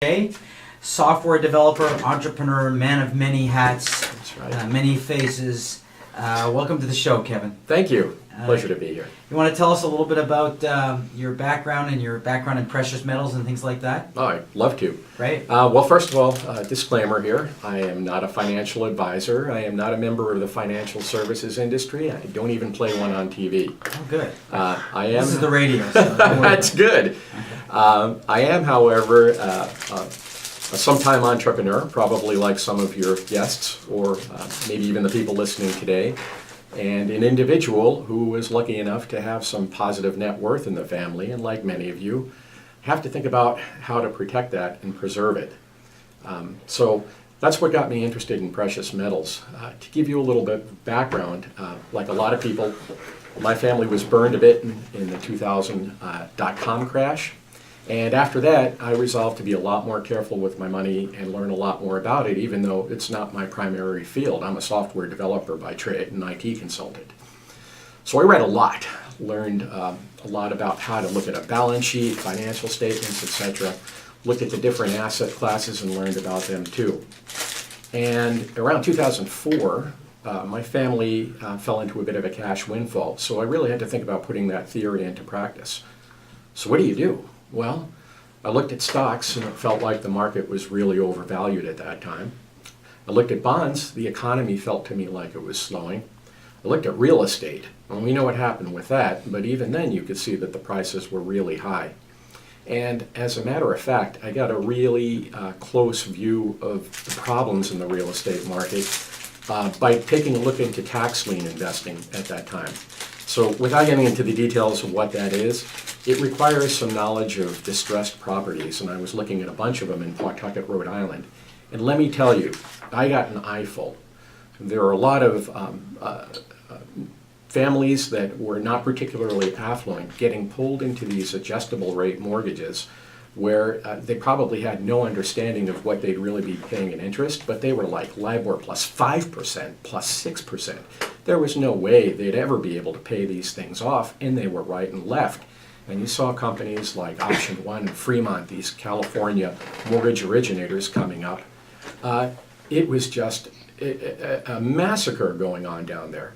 Hey, software developer, entrepreneur, man of many hats, That's right. many faces. Welcome to the show, Kevin. Thank you. Pleasure to be here. You want to tell us a little bit about your background and your background in precious metals and things like that? Oh, I'd love to. Right? Well, first of all, disclaimer here. I am not a financial advisor. I am not a member of the financial services industry. I don't even play one on TV. Oh, good. I am. This is the radio, so don't worry. That's good. I am, however, a sometime entrepreneur, probably like some of your guests, or maybe even the people listening today, and an individual who was lucky enough to have some positive net worth in the family, and like many of you, have to think about how to protect that and preserve it. So that's what got me interested in precious metals. To give you a little bit of background, like a lot of people, my family was burned a bit in the 2000 dot-com crash. And after that, I resolved to be a lot more careful with my money and learn a lot more about it, even though it's not my primary field. I'm a software developer by trade and IT consultant. So I read a lot, learned a lot about how to look at a balance sheet, financial statements, etc. Looked at the different asset classes and learned about them too. And around 2004, my family fell into a bit of a cash windfall. So I really had to think about putting that theory into practice. So what do you do? Well, I looked at stocks and it felt like the market was really overvalued at that time. I looked at bonds, the economy felt to me like it was slowing. I looked at real estate, and we know what happened with that, but even then you could see that the prices were really high. And as a matter of fact, I got a really close view of the problems in the real estate market by taking a look into tax lien investing at that time. So without getting into the details of what that is, it requires some knowledge of distressed properties, and I was looking at a bunch of them in Pawtucket, Rhode Island. And let me tell you, I got an eyeful. There are a lot of families that were not particularly affluent getting pulled into these adjustable rate mortgages where they probably had no understanding of what they'd really be paying in interest, but they were like LIBOR plus 5%, plus 6%. There was no way they'd ever be able to pay these things off, and they were right and left. And you saw companies like Option One and Fremont, these California mortgage originators coming up. It was just a massacre going on down there.